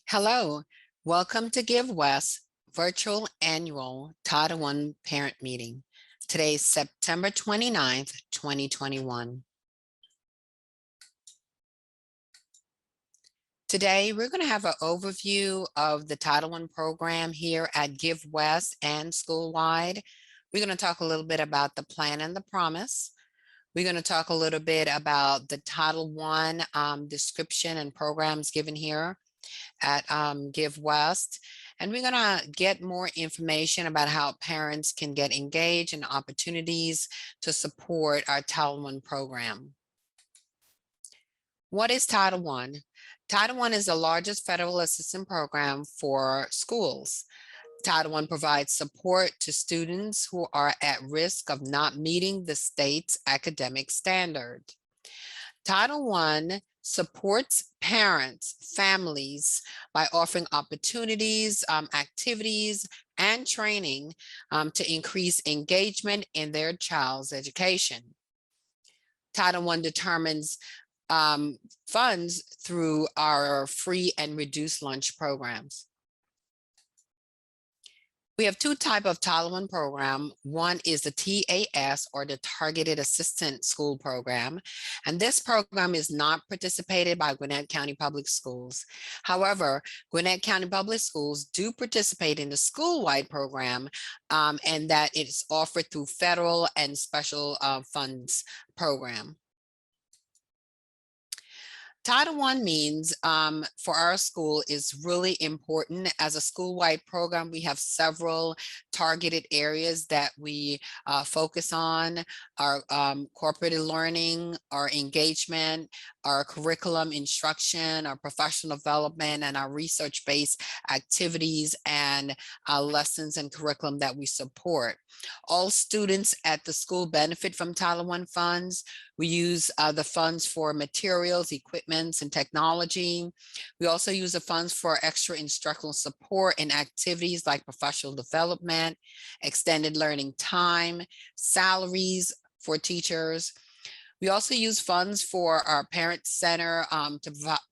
Hello, welcome to Give West virtual annual Title I parent meeting. Today is September 29th, 2021. Today, we're going to have an overview of the Title I program here at Give West and school-wide. We're going to talk a little bit about the plan and the promise. We're going to talk a little bit about the Title I description and programs given here at Give West. And we're gonna get more information about how parents can get engaged and opportunities to support our Title I program. What is Title I? Title I is the largest federal assistance program for schools. Title I provides support to students who are at risk of not meeting the state's academic standard. Title I supports parents, families by offering opportunities, activities, and training to increase engagement in their child's education. Title I determines funds through our free and reduced lunch programs. We have two types of Title I program. One is the TAS, or the Targeted Assistant School Program. And this program is not participated by Gwinnett County Public Schools. However, Gwinnett County Public Schools do participate in the school-wide program, and that it's offered through federal and special funds program. Title I means for our school is really important. As a school-wide program, we have several targeted areas that we focus on: our cooperative learning, our engagement, our curriculum instruction, our professional development, and our research-based activities and lessons and curriculum that we support. All students at the school benefit from Title I funds. We use the funds for materials, equipment, and technology. We also use the funds for extra instructional support and activities like professional development, extended learning time, salaries for teachers. We also use funds for our parent center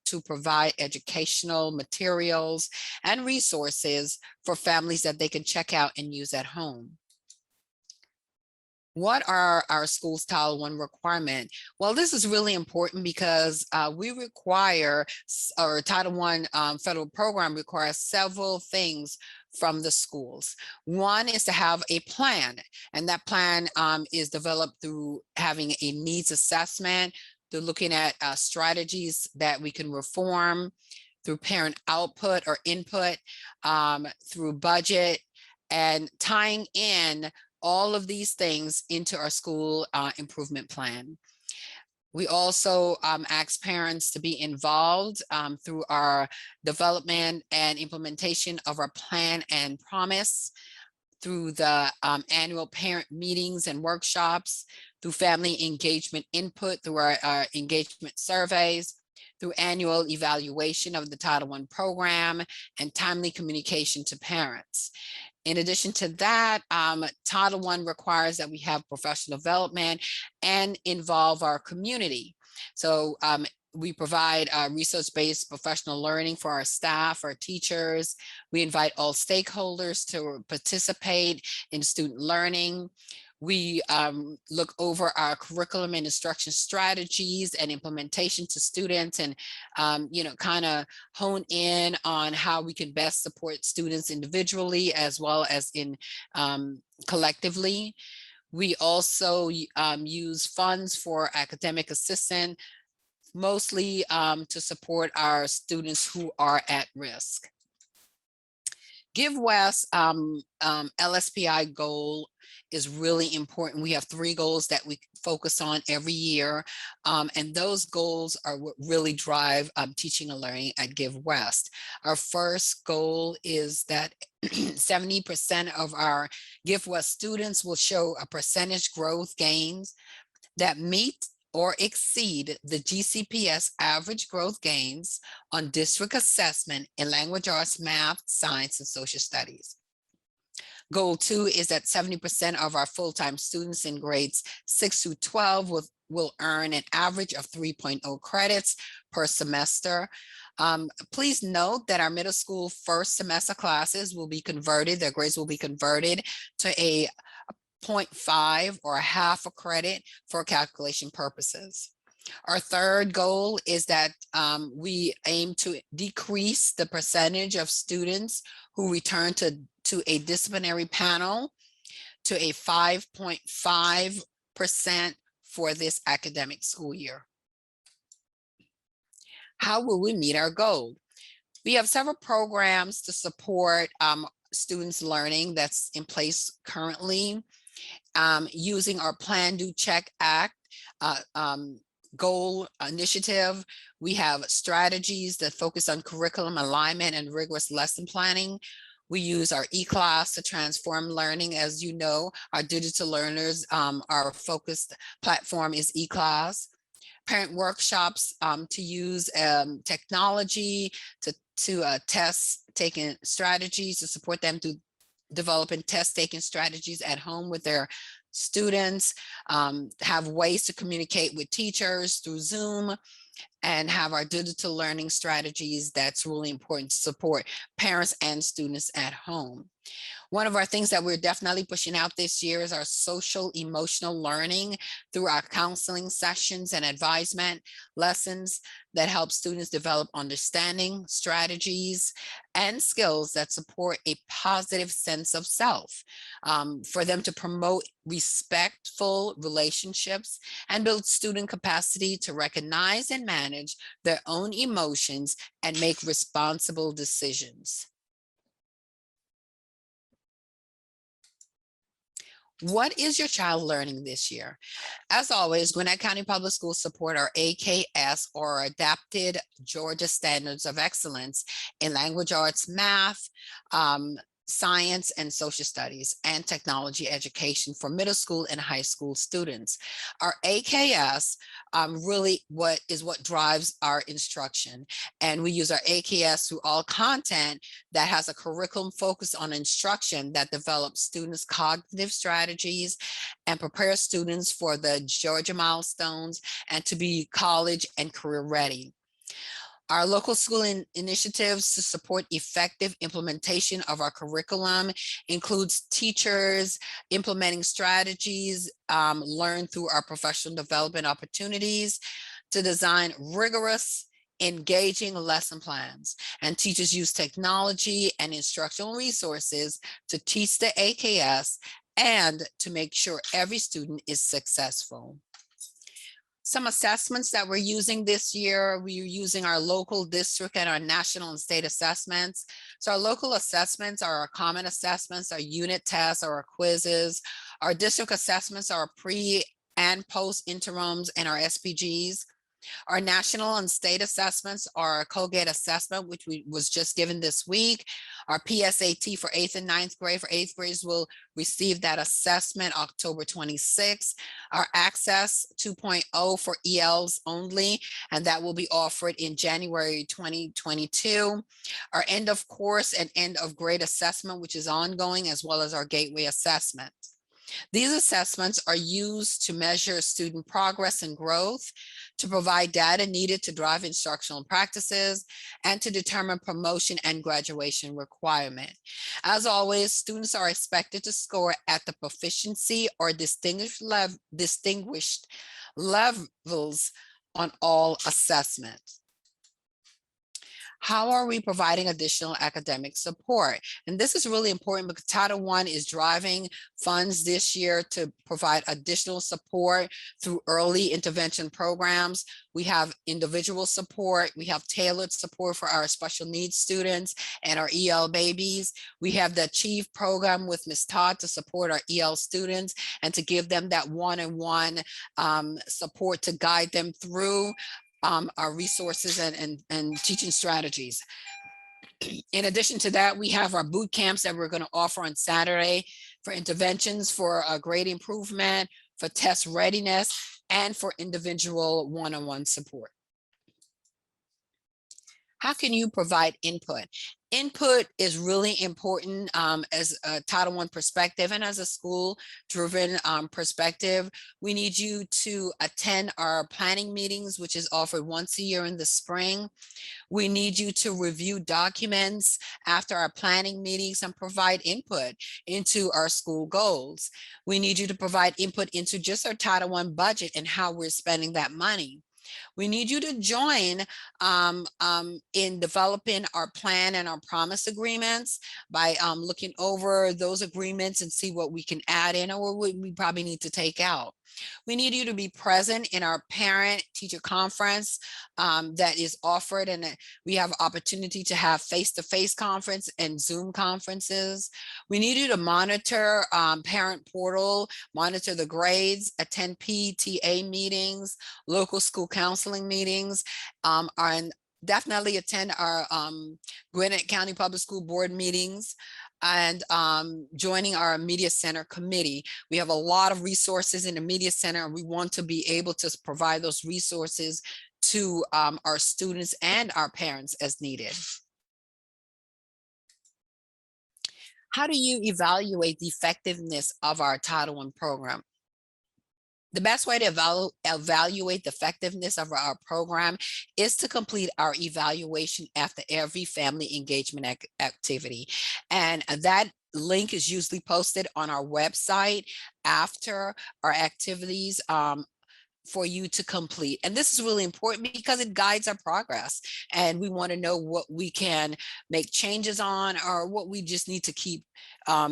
to provide educational materials and resources for families that they can check out and use at home. What are our school's Title I requirement? Well, this is really important because we require, our Title I federal program requires several things from the schools. One is to have a plan, and that plan is developed through having a needs assessment, through looking at strategies that we can reform, through parent output or input, through budget, and tying in all of these things into our school improvement plan. We also ask parents to be involved through our development and implementation of our plan and promise, through the annual parent meetings and workshops, through family engagement input, through our engagement surveys, through annual evaluation of the Title I program, and timely communication to parents. In addition to that, Title I requires that we have professional development and involve our community. So we provide research-based professional learning for our staff, our teachers. We invite all stakeholders to participate in student learning. We look over our curriculum and instruction strategies and implementation to students, and kind of hone in on how we can best support students individually as well as in collectively. We also use funds for academic assistance, mostly to support our students who are at risk. Give West LSPI goal is really important. We have 3 goals that we focus on every year, and those goals are what really drive teaching and learning at Give West. Our first goal is that 70% of our Give West students will show a percentage growth gains that meet or exceed the GCPS average growth gains on district assessment in language arts, math, science, and social studies. Goal 2 is that 70% of our full-time students in grades 6 through 12 will will earn an average of 3.0 credits per semester. Please note that our middle school first semester classes will be converted, their grades will be converted to a 0.5 or a half a credit for calculation purposes. Our third goal is that we aim to decrease the percentage of students who return to a disciplinary panel to a 5.5% for this academic school year. How will we meet our goal? We have several programs to support students' learning that's in place currently. Using our Plan, Do, Check, Act goal initiative, we have strategies that focus on curriculum alignment and rigorous lesson planning. We use our eClass to transform learning. As you know, our digital learners, our focused platform is eClass. Parent workshops to use technology to test taking strategies to support them to developing test taking strategies at home with their students, have ways to communicate with teachers through Zoom, and have our digital learning strategies that's really important to support parents and students at home. One of our things that we're definitely pushing out this year is our social emotional learning through our counseling sessions and advisement lessons that help students develop understanding, strategies, and skills that support a positive sense of self, for them to promote respectful relationships and build student capacity to recognize and manage their own emotions and make responsible decisions. What is your child learning this year? As always, Gwinnett County Public Schools support our AKS, or Adapted Georgia Standards of Excellence, in language arts, math, science and social studies, and technology education for middle school and high school students. Our AKS really what drives our instruction. And we use our AKS through all content that has a curriculum focus on instruction that develops students' cognitive strategies and prepares students for the Georgia milestones and to be college and career ready. Our local school initiatives to support effective implementation of our curriculum includes teachers implementing strategies learned through our professional development opportunities to design rigorous, engaging lesson plans, and teachers use technology and instructional resources to teach the AKS and to make sure every student is successful. Some assessments that we're using this year, we're using our local, district, and our national and state assessments. So our local assessments are our common assessments, our unit tests, or our quizzes. Our district assessments are pre and post interims and our SPGs. Our national and state assessments are our Colgate assessment, which was just given this week. Our PSAT for 8th and 9th grade, for 8th graders will receive that assessment October 26th. Our Access 2.0 for ELs only, and that will be offered in January 2022. Our end of course and end of grade assessment, which is ongoing, as well as our Gateway assessment. These assessments are used to measure student progress and growth, to provide data needed to drive instructional practices, and to determine promotion and graduation requirement. As always, students are expected to score at the proficiency or distinguished levels on all assessments. How are we providing additional academic support? And this is really important because Title I is driving funds this year to provide additional support through early intervention programs. We have individual support. We have tailored support for our special needs students and our EL babies. We have the Achieve program with Ms. Todd to support our EL students and to give them that one-on-one support to guide them through our resources and teaching strategies. In addition to that, we have our boot camps that we're going to offer on Saturday for interventions, for grade improvement, for test readiness, and for individual one-on-one support. How can you provide input? Input is really important as a Title I perspective and as a school-driven perspective. We need you to attend our planning meetings, which is offered once a year in the spring. We need you to review documents after our planning meetings and provide input into our school goals. We need you to provide input into just our Title I budget and how we're spending that money. We need you to join in developing our plan and our promise agreements by looking over those agreements and see what we can add in or what we probably need to take out. We need you to be present in our parent teacher conference that is offered, and we have opportunity to have face-to-face conference and Zoom conferences. We need you to monitor parent portal, monitor the grades, attend PTA meetings, local school counseling meetings, and definitely attend our Gwinnett County Public School Board meetings, and joining our Media Center committee. We have a lot of resources in the Media Center, and we want to be able to provide those resources to our students and our parents as needed. How do you evaluate the effectiveness of our Title I program? The best way to evaluate the effectiveness of our program is to complete our evaluation after every family engagement activity. And that link is usually posted on our website after our activities for you to complete. And this is really important because it guides our progress. And we want to know what we can make changes on or what we just need to keep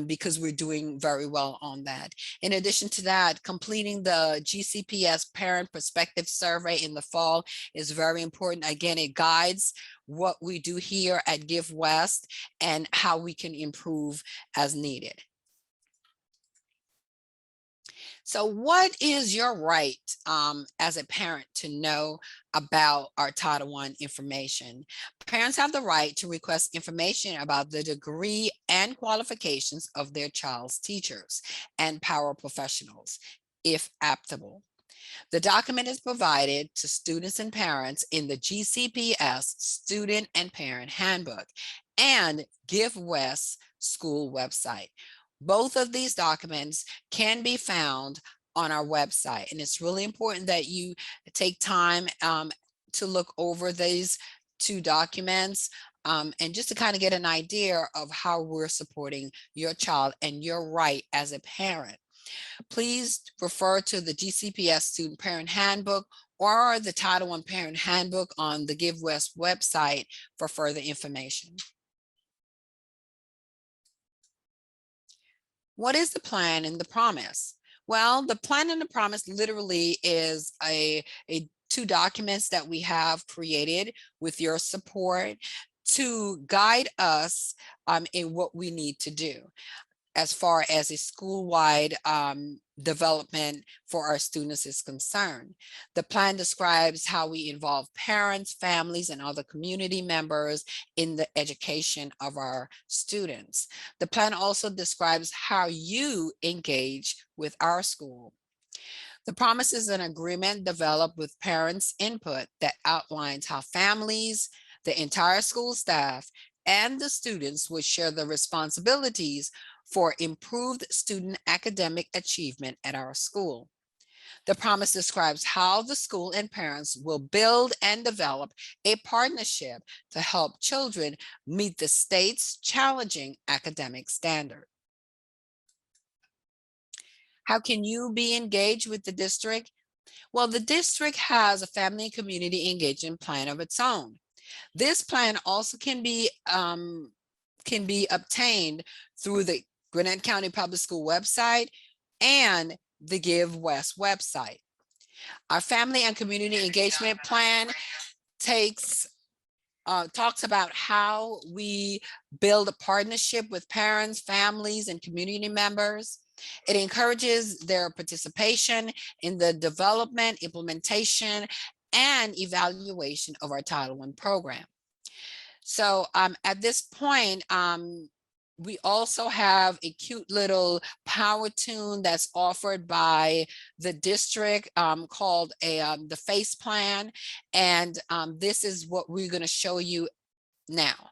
because we're doing very well on that. In addition to that, completing the GCPS Parent Perspective Survey in the fall is very important. Again, it guides what we do here at GiveWest and how we can improve as needed. So what is your right as a parent to know about our Title I information? Parents have the right to request information about the degree and qualifications of their child's teachers and paraprofessionals, if applicable. The document is provided to students and parents in the GCPS Student and Parent Handbook and GiveWest school website. Both of these documents can be found on our website, and it's really important that you take time to look over these two documents and just to kind of get an idea of how we're supporting your child and your right as a parent. Please refer to the GCPS Student Parent Handbook or the Title I Parent Handbook on the GiveWest website for further information. What is the plan and the promise? Well, the plan and the promise literally is two documents that we have created with your support to guide us in what we need to do as far as a school-wide development for our students is concerned. The plan describes how we involve parents, families, and other community members in the education of our students. The plan also describes how you engage with our school. The promise is an agreement developed with parents' input that outlines how families, the entire school staff, and the students will share the responsibilities for improved student academic achievement at our school. The promise describes how the school and parents will build and develop a partnership to help children meet the state's challenging academic standard. How can you be engaged with the district? Well, the district has a family and community engagement plan of its own. This plan also can be obtained through the Gwinnett County Public School website and the GiveWest website. Our family and community engagement plan talks about how we build a partnership with parents, families, and community members. It encourages their participation in the development, implementation, and evaluation of our Title I program. So at this point, we also have a cute little power tune that's offered by the district called the FACE plan. And this is what we're going to show you now.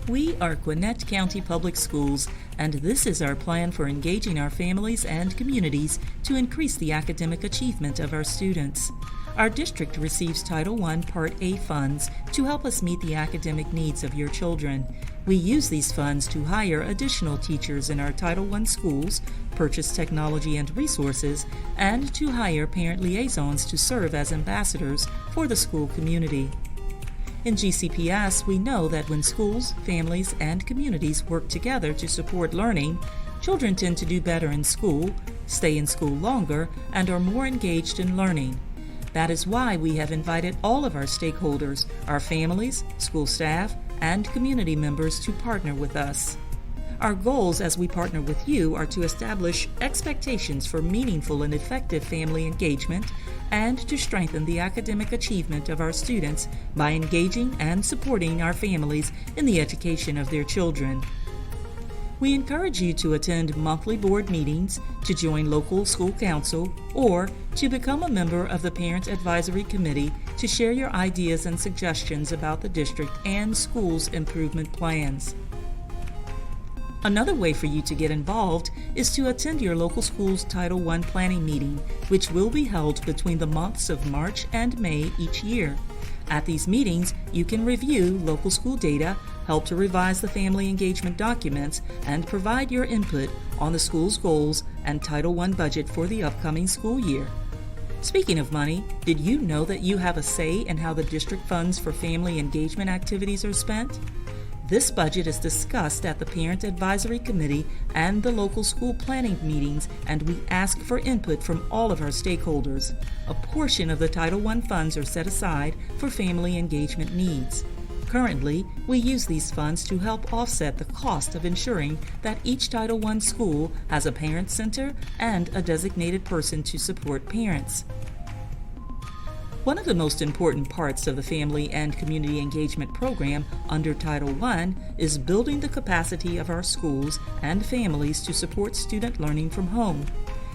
We are Gwinnett County Public Schools, and this is our plan for engaging our families and communities to increase the academic achievement of our students. Our district receives Title I Part A funds to help us meet the academic needs of your children. We use these funds to hire additional teachers in our Title I schools, purchase technology and resources, and to hire parent liaisons to serve as ambassadors for the school community. In GCPS, we know that when schools, families, and communities work together to support learning, children tend to do better in school, stay in school longer, and are more engaged in learning. That is why we have invited all of our stakeholders, our families, school staff, and community members to partner with us. Our goals as we partner with you are to establish expectations for meaningful and effective family engagement and to strengthen the academic achievement of our students by engaging and supporting our families in the education of their children. We encourage you to attend monthly board meetings, to join local school council, or to become a member of the Parent Advisory Committee to share your ideas and suggestions about the district and school's improvement plans. Another way for you to get involved is to attend your local school's Title I planning meeting, which will be held between the months of March and May each year. At these meetings, you can review local school data, help to revise the family engagement documents, and provide your input on the school's goals and Title I budget for the upcoming school year. Speaking of money, did you know that you have a say in how the district funds for family engagement activities are spent? This budget is discussed at the Parent Advisory Committee and the local school planning meetings, and we ask for input from all of our stakeholders. A portion of the Title I funds are set aside for family engagement needs. Currently, we use these funds to help offset the cost of ensuring that each Title I school has a parent center and a designated person to support parents. One of the most important parts of the Family and Community Engagement Program under Title I is building the capacity of our schools and families to support student learning from home.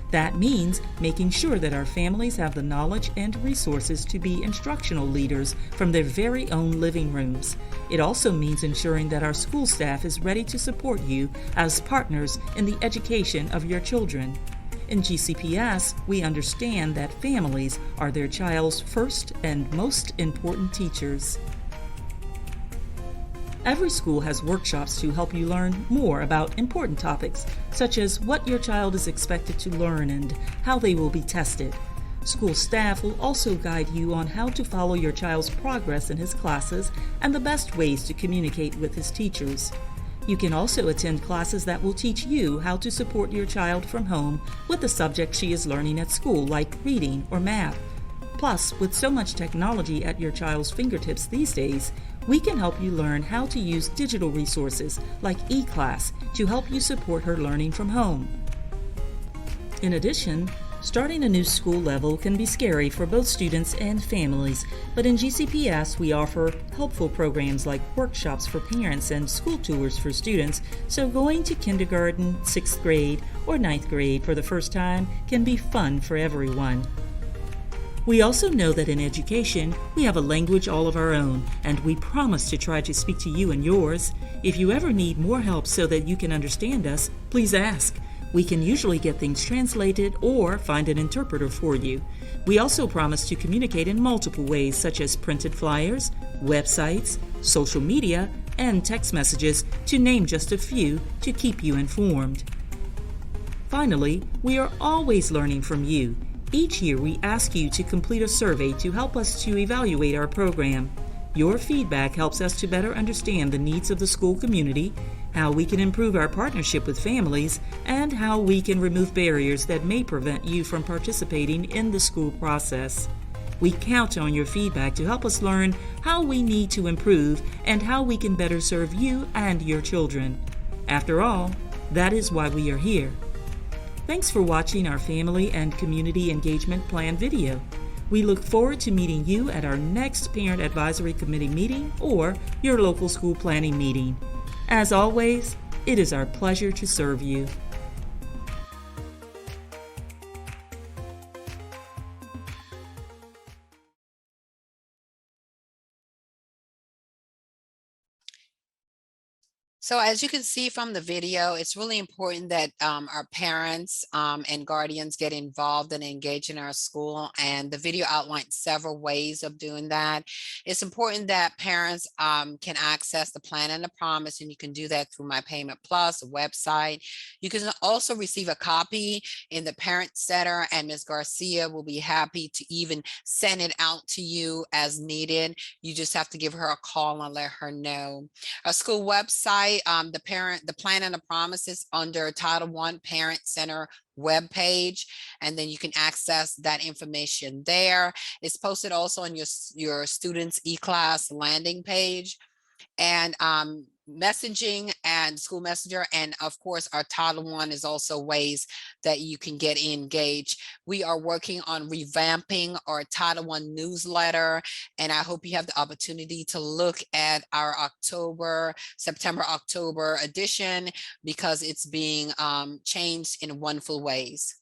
That means making sure that our families have the knowledge and resources to be instructional leaders from their very own living rooms. It also means ensuring that our school staff is ready to support you as partners in the education of your children. In GCPS, we understand that families are their child's first and most important teachers. Every school has workshops to help you learn more about important topics, such as what your child is expected to learn and how they will be tested. School staff will also guide you on how to follow your child's progress in his classes and the best ways to communicate with his teachers. You can also attend classes that will teach you how to support your child from home with the subject she is learning at school, like reading or math. Plus, with so much technology at your child's fingertips these days, we can help you learn how to use digital resources like eClass to help you support her learning from home. In addition, starting a new school level can be scary for both students and families, but in GCPS we offer helpful programs like workshops for parents and school tours for students, so going to kindergarten, 6th grade, or 9th grade for the first time can be fun for everyone. We also know that in education, we have a language all of our own, and we promise to try to speak to you and yours. If you ever need more help so that you can understand us, please ask. We can usually get things translated or find an interpreter for you. We also promise to communicate in multiple ways, such as printed flyers, websites, social media, and text messages, to name just a few, to keep you informed. Finally, we are always learning from you. Each year we ask you to complete a survey to help us to evaluate our program. Your feedback helps us to better understand the needs of the school community, how we can improve our partnership with families, and how we can remove barriers that may prevent you from participating in the school process. We count on your feedback to help us learn how we need to improve and how we can better serve you and your children. After all, that is why we are here. Thanks for watching our Family and Community Engagement Plan video. We look forward to meeting you at our next Parent Advisory Committee meeting or your local school planning meeting. As always, it is our pleasure to serve you. So as you can see from the video, it's really important that our parents and guardians get involved and engage in our school. And the video outlines several ways of doing that. It's important that parents can access the plan and the promise, and you can do that through My Payment Plus website. You can also receive a copy in the Parent Center, and Ms. Garcia will be happy to even send it out to you as needed. You just have to give her a call and let her know. A school website, the plan and the promise is under Title I Parent Center webpage, and then you can access that information there. It's posted also on your students e-class landing page, and messaging and school messenger, and of course our Title I is also ways that you can get engaged. We are working on revamping our Title I newsletter, and I hope you have the opportunity to look at our September October edition, because it's being changed in wonderful ways.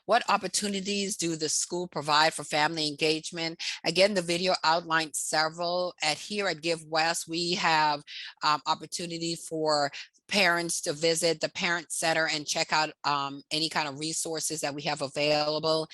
What opportunities do the school provide for family engagement? Again, the video outlines several. Here at Give West, we have opportunity for parents to visit the Parent Center and check out any kind of resources that we have available.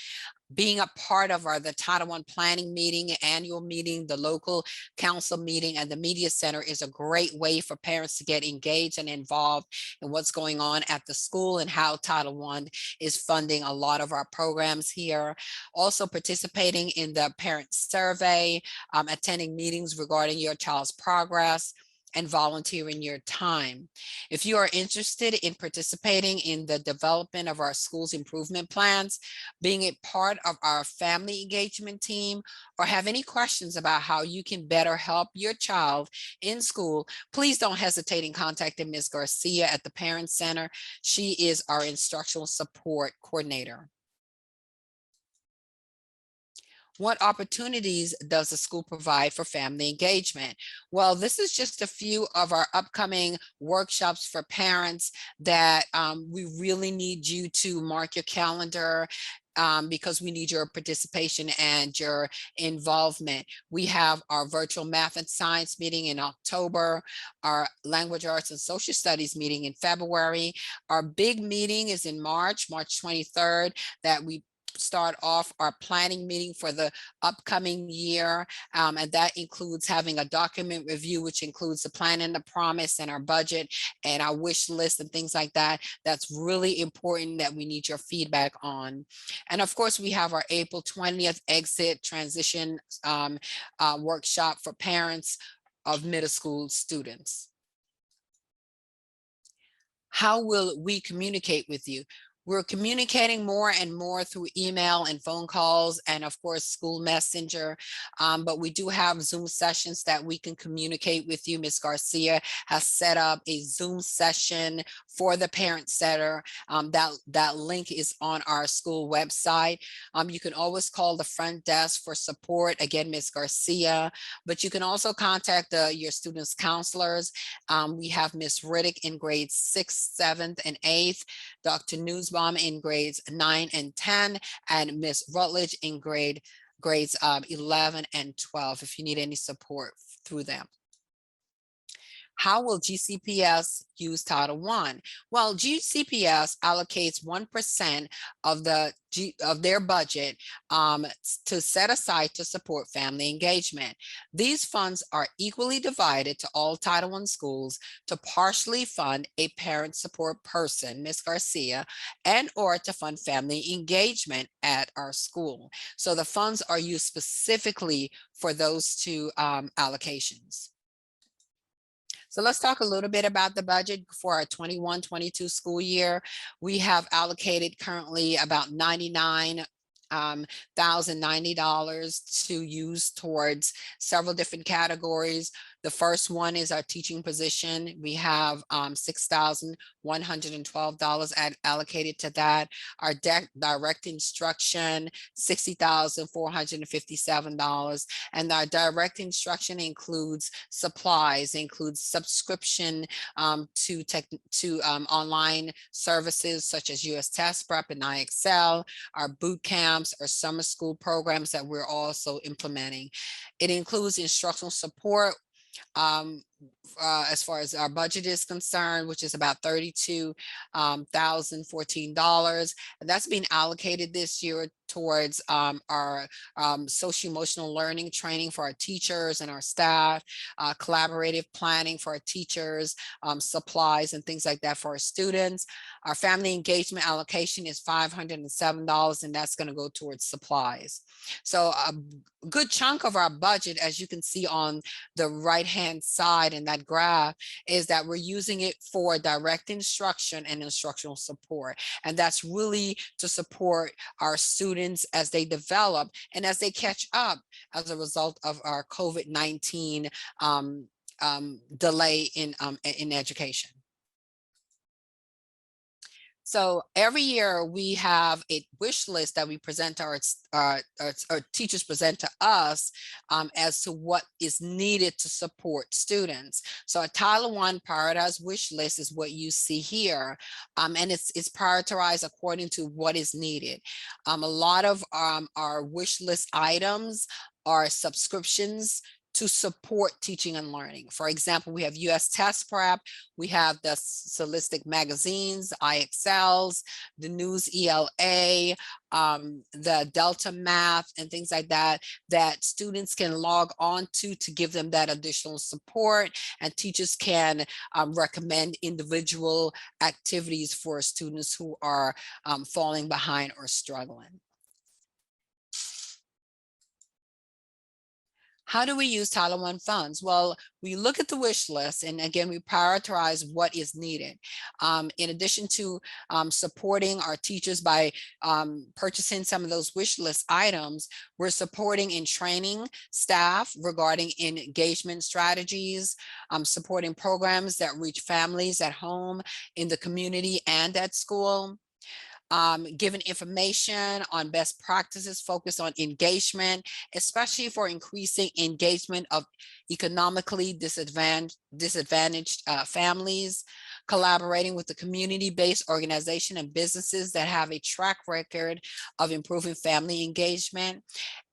Being a part of the Title I planning meeting, annual meeting, the local council meeting, and the media center is a great way for parents to get engaged and involved in what's going on at the school and how Title I is funding a lot of our programs here. Also participating in the parent survey, attending meetings regarding your child's progress, and volunteering your time. If you are interested in participating in the development of our school's improvement plans, being a part of our family engagement team, or have any questions about how you can better help your child in school, please don't hesitate in contacting Ms. Garcia at the Parent Center. She is our instructional support coordinator. What opportunities does the school provide for family engagement? Well, this is just a few of our upcoming workshops for parents that we really need you to mark your calendar, because we need your participation and your involvement. We have our virtual math and science meeting in October, our language arts and social studies meeting in February. Our big meeting is in March 23rd, that we start off our planning meeting for the upcoming year, and that includes having a document review, which includes the plan and the promise and our budget and our wish list and things like that. That's really important, that we need your feedback on. And of course, we have our April 20th exit transition workshop for parents of middle school students. How will we communicate with you? We're communicating more and more through email and phone calls, and of course, school messenger. But we do have Zoom sessions that we can communicate with you. Ms. Garcia has set up a Zoom session for the Parent Center. That link is on our school website. You can always call the front desk for support. Again, Ms. Garcia, but you can also contact your students' counselors. We have Ms. Riddick in grades 6th, 7th, and 8th, Dr. Newsbaum in grades 9 and 10, and Ms. Rutledge in grades 11 and 12, if you need any support through them. How will GCPS use Title I? Well, GCPS allocates 1% of their budget to set aside to support family engagement. These funds are equally divided to all Title I schools to partially fund a parent support person, Ms. Garcia, and or to fund family engagement at our school. So the funds are used specifically for those two allocations. So let's talk a little bit about the budget for our 21-22 school year. We have allocated currently about $99,090 to use towards several different categories. The first one is our teaching position. We have $6,112 allocated to that. Our direct instruction, $60,457. And our direct instruction includes supplies, includes subscription to online services such as US Test Prep and IXL, our boot camps, our summer school programs that we're also implementing. It includes instructional support, as far as our budget is concerned, which is about $32,014. And that's being allocated this year towards our social emotional learning training for our teachers and our staff, collaborative planning for our teachers, supplies and things like that for our students. Our family engagement allocation is $507, and that's going to go towards supplies. So a good chunk of our budget, as you can see on the right hand side in that graph, is that we're using it for direct instruction and instructional support. And that's really to support our students as they develop and as they catch up as a result of our COVID-19 delay in education. So every year we have a wish list that we present to our teachers present to us as to what is needed to support students. So a Title I prioritized wish list is what you see here, and it's prioritized according to what is needed. A lot of our wish list items are subscriptions to support teaching and learning. For example, we have US Test Prep, we have the Scholastic magazines, IXLs, the News ELA, the Delta Math and things like that, that students can log on to give them that additional support, and teachers can recommend individual activities for students who are falling behind or struggling. How do we use Title I funds? Well, we look at the wish list, and again, we prioritize what is needed. In addition to supporting our teachers by purchasing some of those wish list items, we're supporting in training staff regarding engagement strategies, supporting programs that reach families at home, in the community, and at school. Giving information on best practices focused on engagement, especially for increasing engagement of economically disadvantaged families, collaborating with the community-based organization and businesses that have a track record of improving family engagement,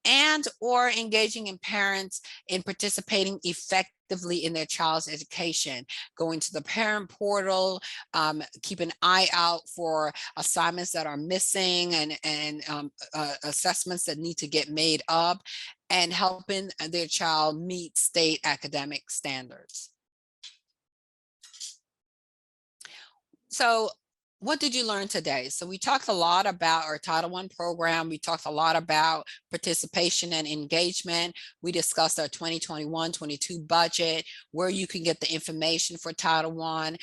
and or engaging in parents in participating effectively in their child's education, going to the parent portal, keep an eye out for assignments that are missing and assessments that need to get made up, and helping their child meet state academic standards. So what did you learn today? So we talked a lot about our Title I program. We talked a lot about participation and engagement. We discussed our 2021-22 budget, where you can get the information for Title I.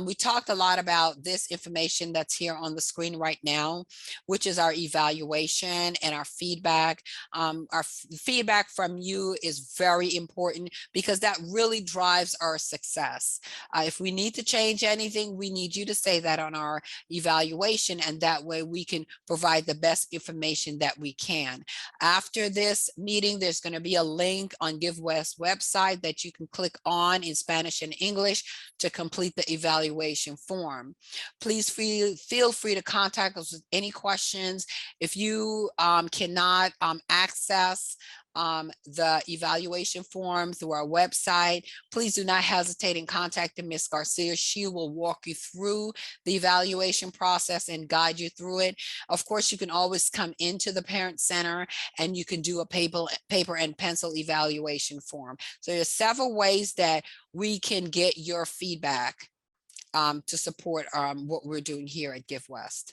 We talked a lot about this information that's here on the screen right now, which is our evaluation and our feedback. Our feedback from you is very important because that really drives our success. If we need to change anything, we need you to say that on our evaluation, and that way we can provide the best information that we can. After this meeting, there's going to be a link on GiveWest website that you can click on in Spanish and English to complete the evaluation form. Please feel free to contact us with any questions. If you cannot access the evaluation form through our website, please do not hesitate in contacting Ms. Garcia. She will walk you through the evaluation process and guide you through it. Of course, you can always come into the Parent Center and you can do a paper and pencil evaluation form. So there's several ways that we can get your feedback to support what we're doing here at GiveWest.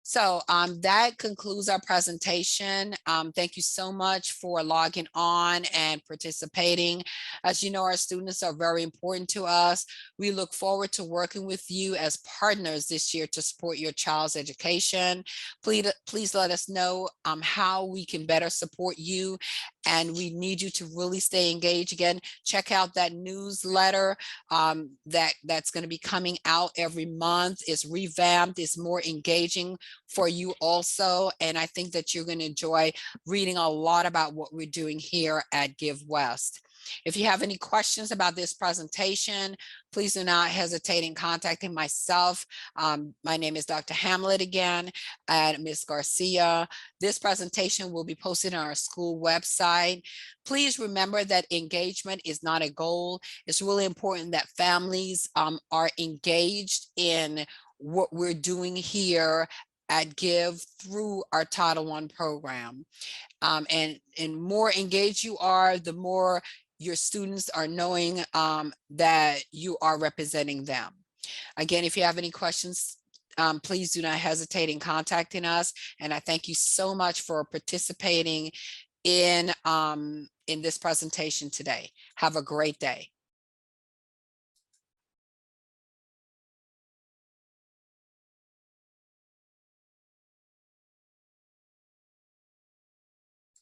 So that concludes our presentation. Thank you so much for logging on and participating. As you know, our students are very important to us. We look forward to working with you as partners this year to support your child's education. Please let us know how we can better support you, and we need you to really stay engaged. Again, check out that newsletter that's going to be coming out every month. It's revamped, it's more engaging for you also, and I think that you're going to enjoy reading a lot about what we're doing here at GiveWest. If you have any questions about this presentation, please do not hesitate in contacting myself. My name is Dr. Hamlet again, and Ms. Garcia. This presentation will be posted on our school website. Please remember that engagement is not a goal. It's really important that families are engaged in what we're doing here at Give through our Title I program. And more engaged you are, the more your students are knowing that you are representing them. Again, if you have any questions, please do not hesitate in contacting us. And I thank you so much for participating in this presentation today. Have a great day.